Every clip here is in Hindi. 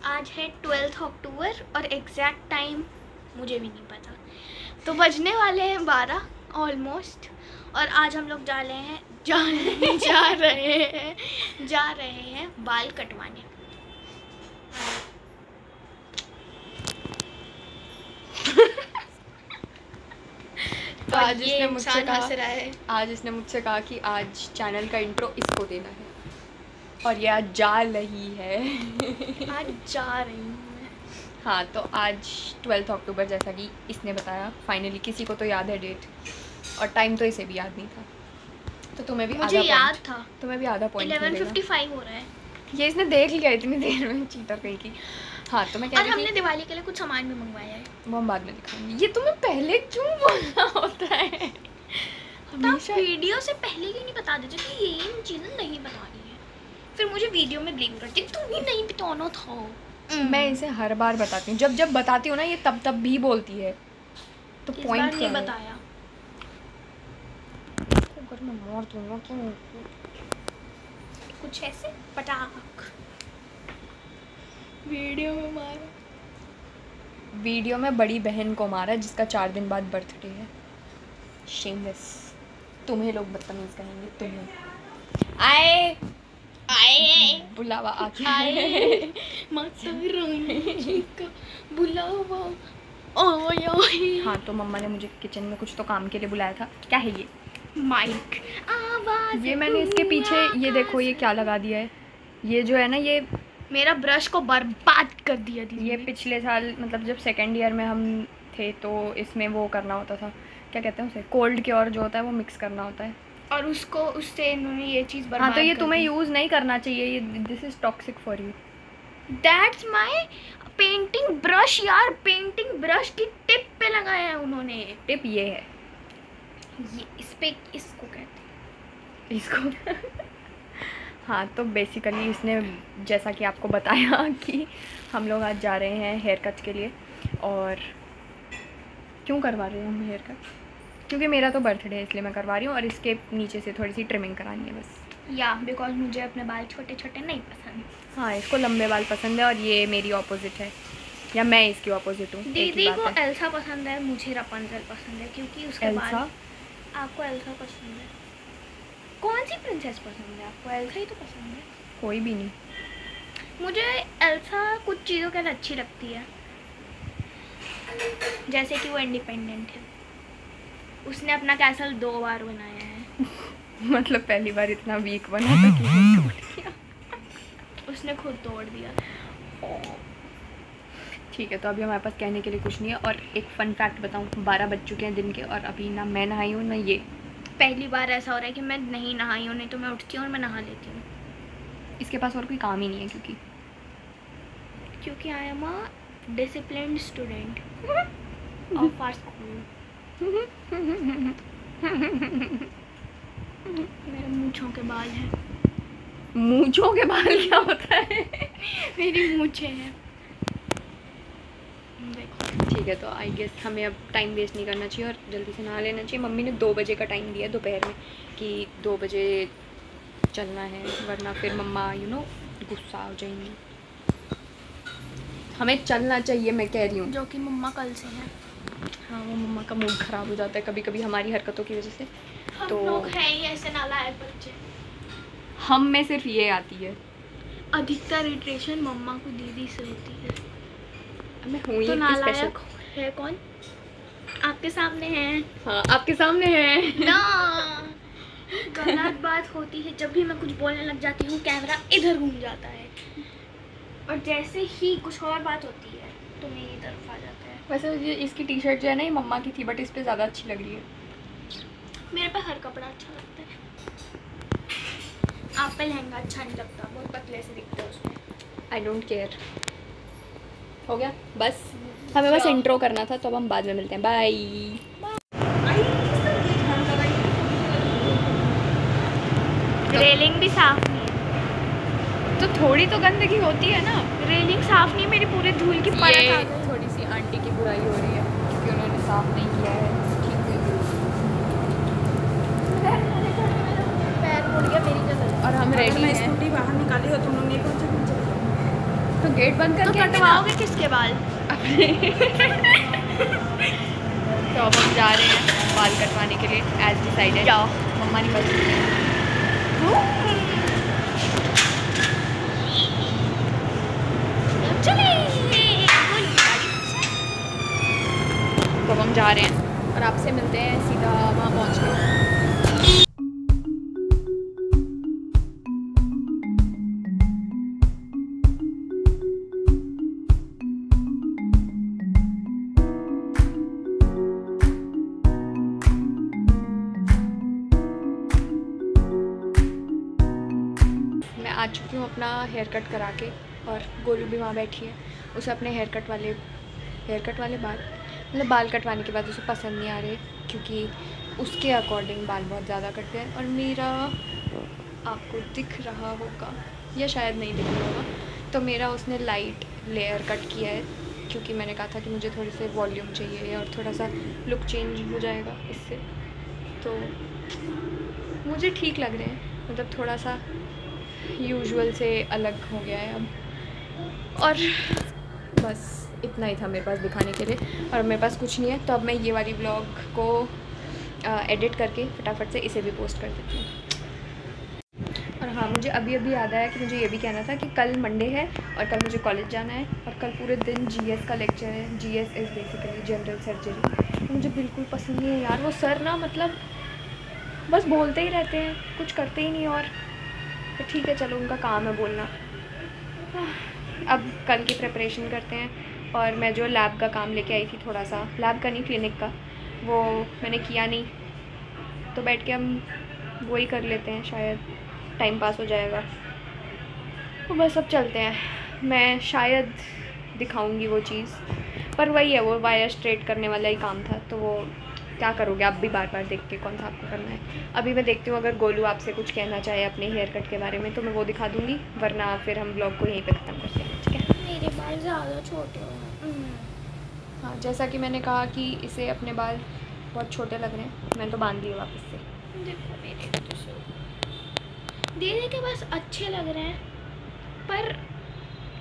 आज है 12 अक्टूबर और एग्जैक्ट टाइम मुझे भी नहीं पता, तो बजने वाले हैं 12 ऑलमोस्ट। और आज हम लोग जा रहे हैं बाल कटवाने। तो आज इसने मुझसे कहा कि आज चैनल का इंट्रो इसको देना है और ये आज जा रही है। आज जा रही हूँ मैं। हाँ, तो आज 12 अक्टूबर जैसा कि इसने बताया। फाइनली किसी को तो याद है डेट, और टाइम तो इसे भी याद नहीं था। तो तुम्हें भी मुझे याद था। तुम्हें भी आधा पॉइंट 11:55 हो रहा है। ये इसने देख लिया इतनी देर में, चीटर कहीं की। हाँ, तो मैं कह रही थी हमने दिवाली के लिए कुछ सामान भी मंगवाया है, वो हम बाद में दिखाएंगे। ये तुम्हें पहले क्यों बोलना होता है? हमेशा वीडियो से पहले ही नहीं बता देते कि ये इन चीज़ें नहीं बतानी है, फिर मुझे वीडियो में ब्लेम करती तुम ही नहीं बताना था। मैं इसे हर बार बताती हूँ, जब बताती हूँ ना ये तब भी बोलती है। तो पॉइंट नहीं बताया मैं मार दूंगा क्यों? कुछ ऐसे पटाख वीडियो में मारा। वीडियो में बड़ी बहन को मारा जिसका 4 दिन बाद बर्थडे है। शेमलेस। तुम्हें लोग बदतमीज कहेंगे। तुम्हें आए बुलावा आके बुलावा। हाँ, तो मम्मा ने मुझे किचन में कुछ तो काम के लिए बुलाया था। क्या है ये? माइक आवाज। ये मैंने इसके पीछे ये देखो ये क्या लगा दिया है। ये जो है ना, ये मेरा ब्रश को बर्बाद कर दिया दीदी। ये पिछले साल मतलब जब सेकेंड ईयर में हम थे तो इसमें वो करना होता था, क्या कहते हैं उसे, कोल्ड क्योर जो होता है वो मिक्स करना होता है, और उससे इन्होंने ये चीज़ बर्बाद। हाँ, तो ये तुम्हें यूज़ नहीं करना चाहिए। ये this is toxic for you. That's my painting brush यार। पेंटिंग ब्रश की टिप पे लगाया है उन्होंने। टिप ये है, ये इसको कहते हैं इसको। हाँ, तो बेसिकली इसने जैसा कि आपको बताया कि हम लोग आज जा रहे हैं हेयर कट के लिए। और क्यों करवा रहे हैं हम हेयर कट? क्योंकि मेरा तो बर्थडे है इसलिए मैं करवा रही हूँ, और इसके नीचे से थोड़ी सी ट्रिमिंग करानी है बस। या बिकॉज मुझे अपने बाल छोटे छोटे नहीं पसंद। हाँ, इसको लंबे बाल पसंद है और ये मेरी ऑपोजिट है, या मैं इसकी ऑपोजिट हूँ। दीदी को एल्सा पसंद है, मुझे रपंजल पसंद है क्योंकि उसके बाल। आपको एल्सा पसंद है? कौन सी प्रिंसेस पसंद है आपको? एल्सा ही तो पसंद है। कोई भी नहीं। मुझे एल्सा कुछ चीज़ों के लिए अच्छी लगती है, जैसे कि वो इंडिपेंडेंट है। उसने अपना कैसल 2 बार बनाया है। मतलब पहली बार इतना वीक बना था कि टूट गया। उसने खुद तोड़ दिया। ठीक है, तो अभी हमारे पास कहने के लिए कुछ नहीं है। और एक फ़न फैक्ट बताऊँ, 12 बज चुके हैं दिन के और अभी ना मैं नहाई हूँ ना ये। पहली बार ऐसा हो रहा है कि मैं नहीं नहाई हूँ, नहीं तो मैं उठती हूँ और मैं नहा लेती हूँ। इसके पास और कोई काम ही नहीं है क्योंकि I am a disciplined student of our school. मेरे मूंछों के बाल हैं। मूंछों के बाल क्या होता है? मेरी मूंछें हैं। ठीक है, तो आई गेस हमें अब टाइम वेस्ट नहीं करना चाहिए और जल्दी से नहा लेना चाहिए। मम्मी ने 2 बजे का टाइम दिया दोपहर में कि 2 बजे चलना है, वरना फिर मम्मा गुस्सा हो जाएंगी। हमें चलना चाहिए, मैं कह रही हूँ, जो कि मम्मा कल से है। हाँ, वो मम्मा का मूड ख़राब हो जाता है कभी कभी हमारी हरकतों की वजह से। तो लोग हैं ही ऐसे नालायक बच्चे। हम में सिर्फ ये आती है। अधिकतर इरिटेशन मम्मा को दीदी से होती है। मैं हूँ तो नालायक है कौन? आपके सामने है। हाँ, आपके सामने है ना। गलत बात होती है जब भी मैं कुछ बोलने लग जाती हूँ, कैमरा इधर घूम जाता है, और जैसे ही कुछ और बात होती है तो मेरी तरफ आ जाता है। वैसे ये इसकी टी शर्ट जो है ना, ये मम्मा की थी, बट इस पर ज़्यादा अच्छी लग रही है। मेरे पे हर कपड़ा अच्छा लगता है। आप पे लहंगा अच्छा नहीं लगता, बहुत पतले से दिखते हैं उसमें। I don't care. हो गया बस, हमें बस इंट्रो करना था, तो अब हम बाद में मिलते हैं। बाय। रेलिंग भी साफ नहीं है, तो थोड़ी तो गंदगी होती है ना। रेलिंग साफ नहीं है, मेरी पूरे धूल की परत आ गई। थोड़ी सी आंटी की बुराई हो रही है क्योंकि उन्होंने साफ नहीं किया है ठीक से। पैर मुड़ गया मेरी जगह। और हम रेडी हैं। स्कूटी बाहर निकाली हो तुम लोग ने, कौन सा तो गेट बंद करके तो कटवाओगे किसके बाल? अपने। तो अब हम जा रहे हैं बाल कटवाने के लिए एज डिसाइडेड। जाओ। मम्मा नहीं बस। तो हम जा रहे हैं और आपसे मिलते हैं सीधा वहाँ पहुँच के। मैं आ चुकी हूँ अपना हेयर कट करा के और गोलू भी वहाँ बैठी है। उसे अपने हेयर कट वाले बाल मतलब बाल कटवाने के बाद उसे पसंद नहीं आ रहे क्योंकि उसके अकॉर्डिंग बाल बहुत ज़्यादा कटते हैं और मेरा आपको दिख रहा होगा या शायद नहीं दिख रहा होगा, तो मेरा उसने लाइट लेयर कट किया है क्योंकि मैंने कहा था कि मुझे थोड़े से वॉल्यूम चाहिए और थोड़ा सा लुक चेंज हो जाएगा इससे। तो मुझे ठीक लग रहे हैं, मतलब थोड़ा सा यूजुअल से अलग हो गया है अब। और बस इतना ही था मेरे पास दिखाने के लिए और मेरे पास कुछ नहीं है। तो अब मैं ये वाली व्लॉग को एडिट करके फटाफट से इसे भी पोस्ट कर देती हूँ। और हाँ, मुझे अभी याद आया कि मुझे ये भी कहना था कि कल मंडे है और कल मुझे कॉलेज जाना है और कल पूरे दिन जीएस का लेक्चर है। GS is basically general surgery. तो मुझे बिल्कुल पसंद नहीं है यार वो सर ना, मतलब बस बोलते ही रहते हैं, कुछ करते ही नहीं। और तो ठीक है चलो, उनका काम है बोलना। अब कल की प्रिपरेशन करते हैं। और मैं जो लैब का काम लेके आई थी, थोड़ा सा लैब का नहीं क्लिनिक का, वो मैंने किया नहीं, तो बैठ के हम वो ही कर लेते हैं, शायद टाइम पास हो जाएगा। तो बस अब चलते हैं। मैं शायद दिखाऊंगी वो चीज़, पर वही है, वो वायर स्ट्रेट करने वाला ही काम था, तो वो क्या करोगे आप भी बार बार देख के, कौन सा आपको करना है। अभी मैं देखती हूँ अगर गोलू आपसे कुछ कहना चाहे अपने हेयर कट के बारे में तो मैं वो दिखा दूँगी, वरना फिर हम ब्लॉग को यहीं पे ख़त्म करते हैं। ठीक है, मेरे बाल ज़्यादा छोटे हैं। हाँ, जैसा कि मैंने कहा कि इसे अपने बाल बहुत छोटे लग रहे हैं, मैंने तो बांध दिए वापस से। देखो मेरे तो दीदी के बस अच्छे लग रहे हैं, पर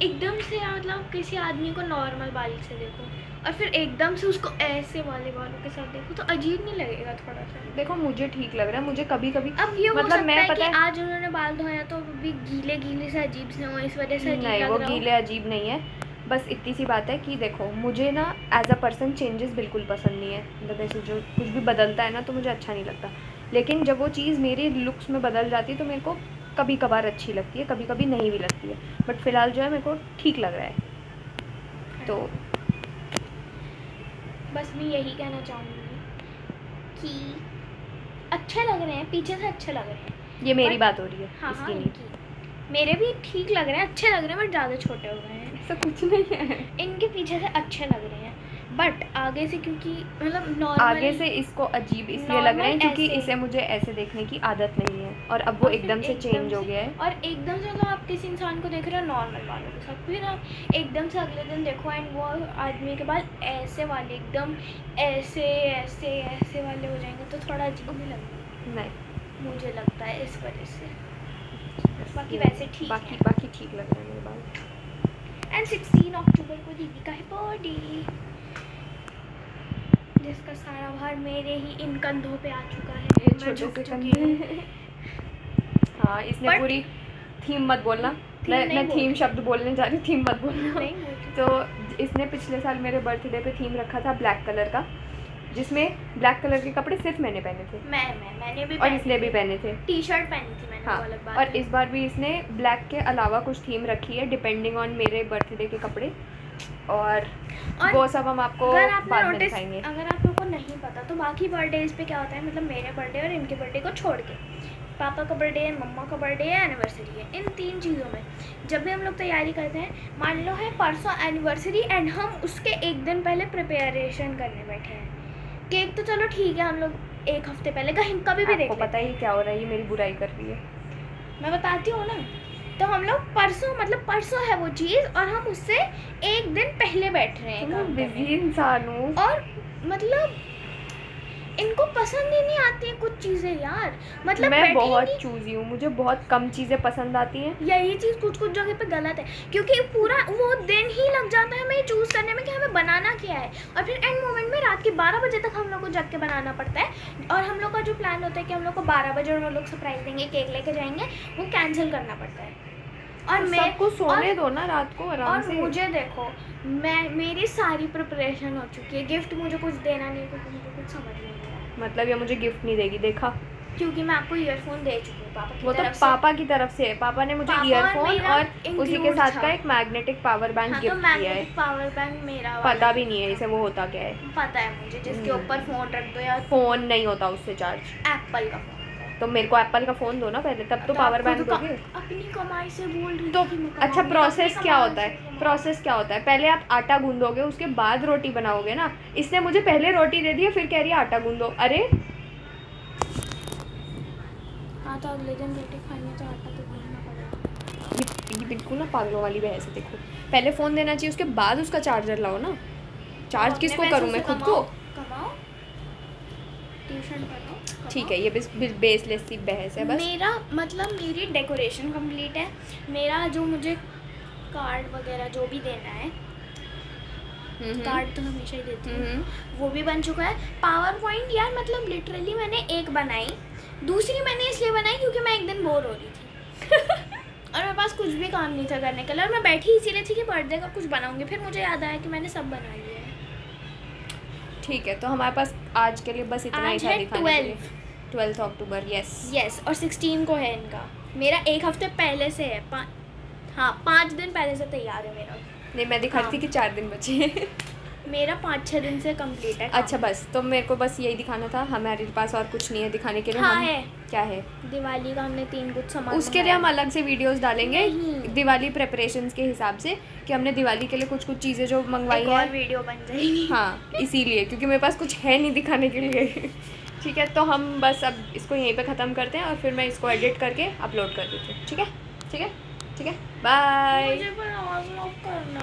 एकदम से मतलब किसी आदमी को नॉर्मल बाल से देखो और फिर एकदम से उसको ऐसे वाले बालों के साथ देखो तो अजीब नहीं लगेगा थोड़ा सा? देखो मुझे ठीक लग रहा है, मुझे कभी कभी अब ये मतलब हो मैं सकता पता है है कि आज उन्होंने बाल धोया तो भी गीले से अजीब से हो, इस वजह से अजीब नहीं, लग वो रहा हो। गीले अजीब नहीं है। बस इतनी सी बात है कि देखो मुझे ना एज अ पर्सन चेंजेस बिल्कुल पसंद नहीं है, मतलब ऐसे जो कुछ भी बदलता है ना तो मुझे अच्छा नहीं लगता। लेकिन जब वो चीज़ मेरे लुक्स में बदल जाती है तो मेरे को कभी कभार अच्छी लगती है, कभी कभी नहीं भी लगती है, बट फ़िलहाल जो है मेरे को ठीक लग रहा है। तो बस मैं यही कहना चाहूँगी कि अच्छे लग रहे हैं, पीछे से अच्छे लग रहे हैं। ये मेरी बात हो रही है, हाँ इसकी हाँ, नहीं। मेरे भी ठीक लग रहे हैं, अच्छे लग रहे हैं, बट ज़्यादा छोटे हो गए हैं। ऐसा कुछ नहीं है, इनके पीछे से अच्छे लग रहे हैं, बट आगे से क्योंकि मतलब नॉर्मल आगे से इसको अजीब इसलिए लग रहे हैं क्योंकि इसे मुझे ऐसे देखने की आदत नहीं है और अब वो एकदम से चेंज हो गया है। और एकदम से मतलब आप किसी इंसान को देख रहे हो नॉर्मल बालों के साथ, फिर आप एकदम से अगले दिन देखो एंड वो आदमी के बाल ऐसे वाले एकदम ऐसे ऐसे ऐसे वाले हो जाएंगे तो थोड़ा अजीब नहीं लगता? नहीं, मुझे लगता है इस वजह से। बाकी वैसे ठीक है, बाकी ठीक लग रहे हैं मेरे बाल। एंड 16 अक्टूबर को दीदी का है बर्थडे, जिसका सारा भार मेरे ही इन कंधों पे आ चुका है। मैं झुक चुकी हूँ। हाँ, इसने पूरी थीम मत बोलना, मैं थीम शब्द बोलने जा रही, थीम मत बोलना। तो इसने पिछले साल मेरे बर्थडे पे थीम रखा था ब्लैक कलर का, जिसमें ब्लैक कलर के कपड़े सिर्फ मैंने पहने थे। मैंने भी और इसने भी पहने थे, टी शर्ट पहनी थी मैंने। हाँ, अलग बात और इस बार भी इसने ब्लैक के अलावा कुछ थीम रखी है डिपेंडिंग ऑन मेरे बर्थडे के कपड़े, और वो सब हम आपको बाद में दिखाएंगे। अगर आप लोगों को नहीं पता तो बाकी बर्थडेज पे क्या होता है, मतलब मेरे बर्थडे और इनके बर्थडे को छोड़ के पापा का बर्थडे है, मम्मा का बर्थडे है, एनिवर्सरी है, इन 3 चीज़ों में जब भी हम लोग तैयारी करते हैं, मान लो है परसों एनिवर्सरी एंड हम उसके एक दिन पहले प्रिपरेशन करने बैठे हैं। केक तो चलो ठीक है, हम लोग एक हफ्ते पहले कभी भी देख, पता ही क्या हो रहा है, ये मेरी बुराई कर रही है, मैं बताती हूँ ना। तो हम लोग परसों है वो चीज़ और हम उससे एक दिन पहले बैठ रहे हैं। बिजी इंसान हूँ, और मतलब इनको पसंद ही नहीं आती है कुछ चीज़ें यार, मतलब मैं बहुत चूजी हूँ, मुझे बहुत कम चीज़ें पसंद आती हैं। यही चीज़ कुछ कुछ जगह पे गलत है, क्योंकि पूरा वो दिन ही लग जाता है हमें चूज़ करने में कि हमें बनाना क्या है, और फिर एंड मोमेंट में रात के 12 बजे तक हम लोग को जग के बनाना पड़ता है। और हम लोग का जो प्लान होता है कि हम लोग को 12 बजे और वो लोग सरप्राइज देंगे, केक लेके जाएंगे, वो कैंसिल करना पड़ता है। और मैं सबको सोने दो ना रात को आराम से। मुझे देखो, मेरी सारी प्रिपरेशन हो चुकी है, गिफ्ट मुझे कुछ देना नहीं है क्योंकि मुझे कुछ समझ नहीं आ रहा। मतलब ये मुझे गिफ्ट नहीं देगी, देखा, क्योंकि मैं आपको ईयरफोन दे चुकी हूँ पापा की वो तो तरफ से। पापा की तरफ से है, पापा ने मुझे ईयरफोन और उसी के साथ का एक मैग्नेटिक पावर बैंक हाँ, गिफ्ट तो किया है। मैग्नेटिक पावर बैंक मेरा पता भी नहीं है इसे वो होता क्या है। पता है मुझे, जिसके ऊपर फोन रख दो या फोन नहीं होता उससे चार्ज, एप्पल का फोन होता है। तो मेरे को एप्पल का फ़ोन दो ना पहले, तब तो पावर बैंक दोगे। अपनी कमाई से बोल रही तो थी मैं अच्छा, कमाऊंगी, प्रोसेस अपनी क्या कमाई होता से है? कमाऊंगी। प्रोसेस क्या होता है? पहले आप आटा गूंदोगे, उसके बाद रोटी बनाओगे ना। इसने मुझे पहले रोटी दे दी है, फिर कह रही है आटा गूंदो। अरे हाँ, तो अगले दिन रोटी खानी है तो आटा तो गूंदना पड़ेगा। ये बिल्कुल ना पागलों वाली बहस है। देखो, पहले फ़ोन देना चाहिए, उसके बाद उसका चार्जर लाओ ना। चार्ज किसको करूँ मैं, खुद को? कमाओ, ट्यूशन पढ़ो। ठीक है, ये बेसलेस सी बहस है बस। मेरा मतलब मेरी डेकोरेशन कंप्लीट है, मेरा जो मुझे कार्ड वगैरह जो भी देना है, कार्ड तो हमेशा ही देती हूँ, वो भी बन चुका है। पावर पॉइंट यार, मतलब लिटरली मैंने एक बनाई, दूसरी मैंने इसलिए बनाई क्योंकि मैं एक दिन बोर हो रही थी और मेरे पास कुछ भी काम नहीं था करने के लिए, और मैं बैठी इसीलिए थी कि बर्थडे का कुछ बनाऊंगी। फिर मुझे याद आया कि मैंने सब बना लिया है। ठीक है, तो हमारे पास आज के लिए बस इतना ही था दिखाने के लिए। 12 अक्टूबर, यस। और 16 को है इनका। मेरा एक हफ्ते पहले से है, 5 दिन पहले से तैयार है मेरा। नहीं, मैं दिखाती थी कि 4 दिन बचे हैं। मेरा 5-6 दिन से कंप्लीट है। अच्छा, बस तो मेरे को बस यही दिखाना था, हमारे पास और कुछ नहीं है दिखाने के लिए। हाँ, हम है। क्या है? दिवाली का हमने 3 कुछ सामान, उसके लिए हम अलग से वीडियोस डालेंगे नहीं। दिवाली प्रेपरेशंस के हिसाब से, कि हमने दिवाली के लिए कुछ कुछ चीज़ें जो मंगवाई एक है। और वीडियो बन जाएगी। हाँ, इसीलिए, क्योंकि मेरे पास कुछ है नहीं दिखाने के लिए। ठीक है, तो हम बस अब इसको यहीं पे ख़त्म करते हैं और फिर मैं इसको एडिट करके अपलोड कर देती हूँ। ठीक है, ठीक है, ठीक है, बाय। मुझे पर आवाज़ ऑफ करना।